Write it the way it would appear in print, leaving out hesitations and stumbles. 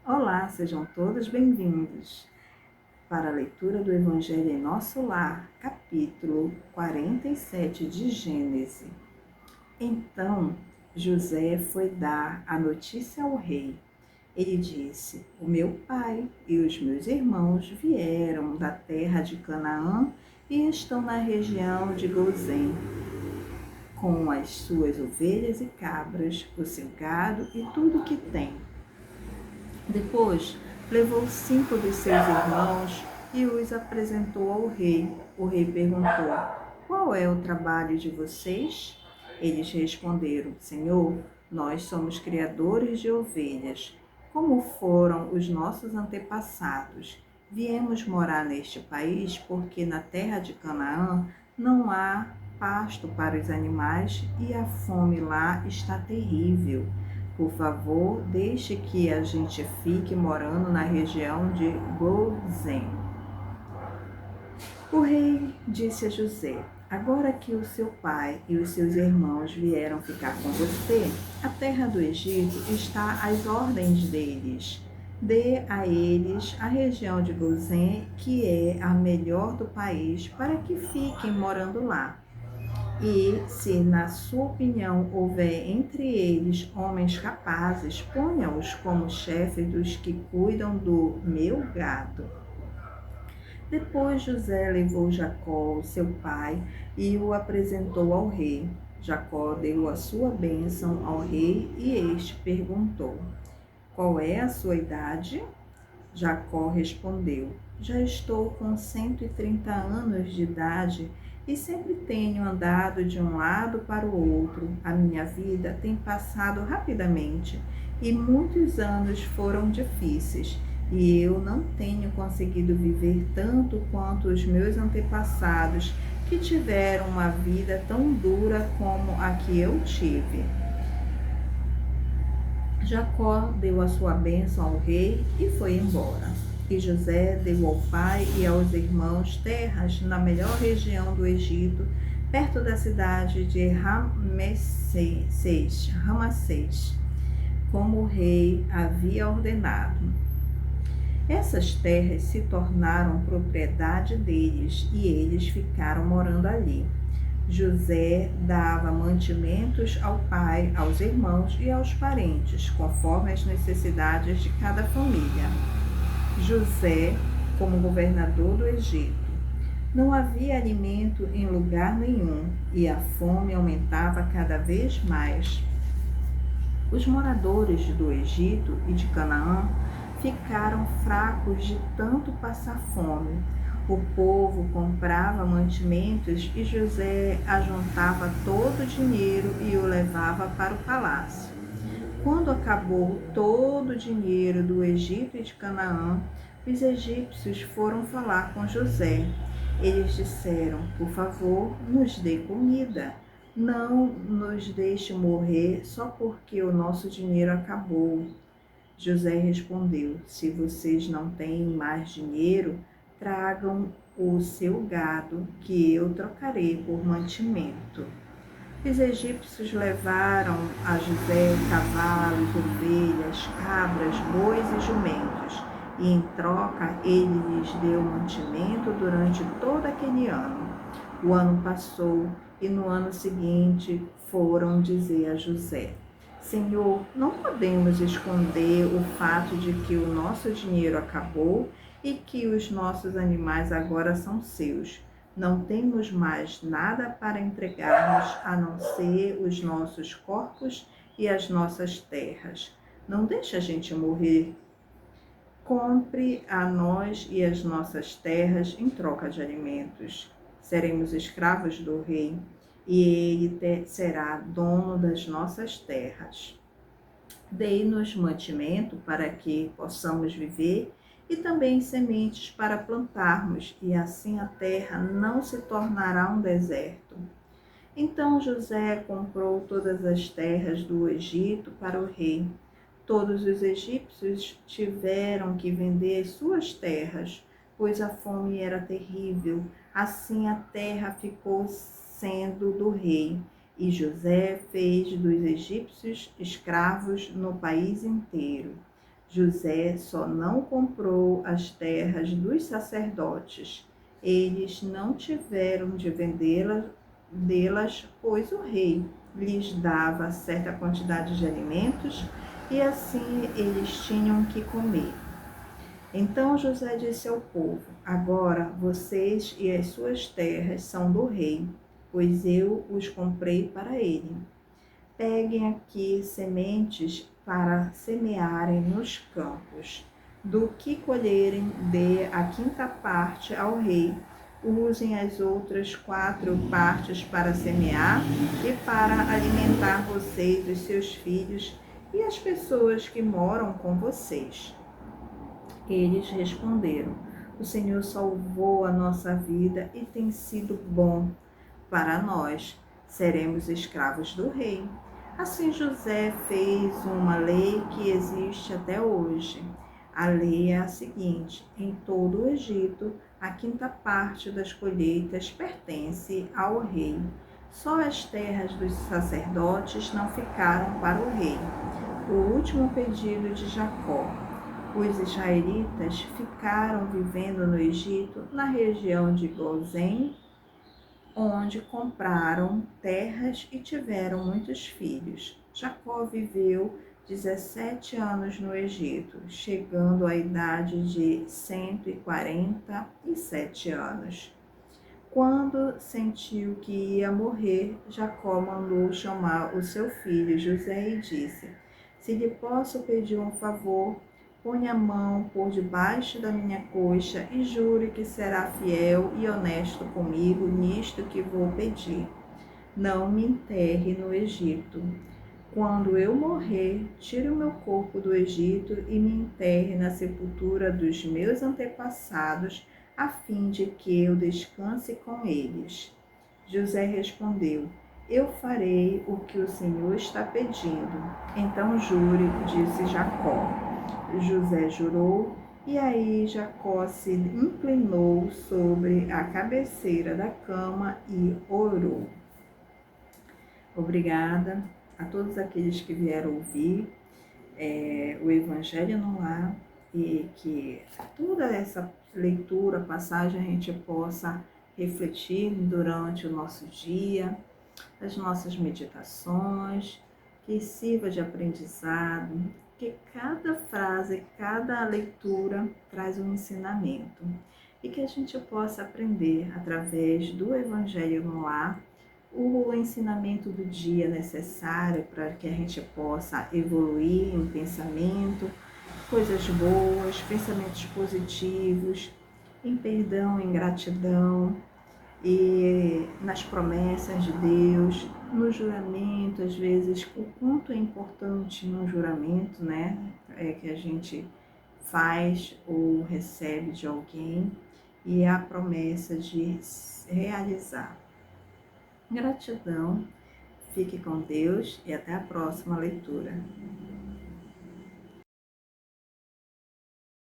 Olá, sejam todos bem-vindos para a leitura do Evangelho em Nosso Lar, capítulo 47 de Gênesis. Então José foi dar a notícia ao rei. Ele disse: O meu pai e os meus irmãos vieram da terra de Canaã e estão na região de Gozém, com as suas ovelhas e cabras, o seu gado e tudo o que tem. Depois levou 5 dos seus irmãos e os apresentou ao rei. O rei perguntou: Qual é o trabalho de vocês? Eles responderam: Senhor, nós somos criadores de ovelhas, como foram os nossos antepassados. Viemos morar neste país porque na terra de Canaã não há pasto para os animais e a fome lá está terrível. Por favor, deixe que a gente fique morando na região de Gozém. O rei disse a José: Agora que o seu pai e os seus irmãos vieram ficar com você, a terra do Egito está às ordens deles. Dê a eles a região de Gozém, que é a melhor do país, para que fiquem morando lá. E, se na sua opinião houver entre eles homens capazes, ponha-os como chefes dos que cuidam do meu gado. Depois José levou Jacó, seu pai, e o apresentou ao rei. Jacó deu a sua bênção ao rei e este perguntou: Qual é a sua idade? Jacó respondeu: Já estou com 130 anos de idade e sempre tenho andado de um lado para o outro. A minha vida tem passado rapidamente e muitos anos foram difíceis, e eu não tenho conseguido viver tanto quanto os meus antepassados, que tiveram uma vida tão dura como a que eu tive. Jacó deu a sua bênção ao rei e foi embora. E José deu ao pai e aos irmãos terras na melhor região do Egito, perto da cidade de Ramsés, como o rei havia ordenado. Essas terras se tornaram propriedade deles e eles ficaram morando ali. José dava mantimentos ao pai, aos irmãos e aos parentes, conforme as necessidades de cada família. José, como governador do Egito. Não havia alimento em lugar nenhum e a fome aumentava cada vez mais. Os moradores do Egito e de Canaã ficaram fracos de tanto passar fome. O povo comprava mantimentos e José ajuntava todo o dinheiro e o levava para o palácio. Quando acabou todo o dinheiro do Egito e de Canaã, os egípcios foram falar com José. Eles disseram: Por favor, nos dê comida. Não nos deixe morrer só porque o nosso dinheiro acabou. José respondeu: Se vocês não têm mais dinheiro, tragam o seu gado, que eu trocarei por mantimento. Os egípcios levaram a José cavalos, ovelhas, cabras, bois e jumentos, e em troca ele lhes deu mantimento durante todo aquele ano. O ano passou e no ano seguinte foram dizer a José: Senhor, não podemos esconder o fato de que o nosso dinheiro acabou e que os nossos animais agora são seus. Não temos mais nada para entregarmos a não ser os nossos corpos e as nossas terras. Não deixe a gente morrer. Compre a nós e as nossas terras em troca de alimentos. Seremos escravos do rei e ele será dono das nossas terras. Dei-nos mantimento para que possamos viver e também sementes para plantarmos, e assim a terra não se tornará um deserto. Então José comprou todas as terras do Egito para o rei. Todos os egípcios tiveram que vender as suas terras, pois a fome era terrível. Assim a terra ficou sendo do rei, e José fez dos egípcios escravos no país inteiro. José só não comprou as terras dos sacerdotes. Eles não tiveram de vendê-las, pois o rei lhes dava certa quantidade de alimentos e assim eles tinham que comer. Então José disse ao povo: agora vocês e as suas terras são do rei, pois eu os comprei para ele. Peguem aqui sementes para semearem nos campos. Do que colherem, dê a quinta parte ao rei. Usem as outras 4 partes para semear e para alimentar vocês, os seus filhos e as pessoas que moram com vocês. Eles responderam: o Senhor salvou a nossa vida e tem sido bom para nós. Seremos escravos do rei. Assim José fez uma lei que existe até hoje. A lei é a seguinte: em todo o Egito, a quinta parte das colheitas pertence ao rei. Só as terras dos sacerdotes não ficaram para o rei. O último pedido de Jacó. Os israelitas ficaram vivendo no Egito, na região de Gozém, onde compraram terras e tiveram muitos filhos. Jacó viveu 17 anos no Egito, chegando à idade de 147 anos. Quando sentiu que ia morrer, Jacó mandou chamar o seu filho José e disse: se lhe posso pedir um favor, põe a mão por debaixo da minha coxa e jure que será fiel e honesto comigo nisto que vou pedir. Não me enterre no Egito. Quando eu morrer, tire o meu corpo do Egito e me enterre na sepultura dos meus antepassados, a fim de que eu descanse com eles. José respondeu: eu farei o que o Senhor está pedindo. Então jure, disse Jacó. José jurou, e aí Jacó se inclinou sobre a cabeceira da cama e orou. Obrigada a todos aqueles que vieram ouvir o Evangelho no Lar, e que toda essa leitura, passagem, a gente possa refletir durante o nosso dia, as nossas meditações, que sirva de aprendizado, que cada frase, cada leitura traz um ensinamento e que a gente possa aprender através do Evangelho no Lar o ensinamento do dia necessário para que a gente possa evoluir em pensamento, coisas boas, pensamentos positivos, em perdão, em gratidão e nas promessas de Deus, no juramento, às vezes, o quanto é importante no juramento, né, que a gente faz ou recebe de alguém e a promessa de realizar. Gratidão, fique com Deus e até a próxima leitura.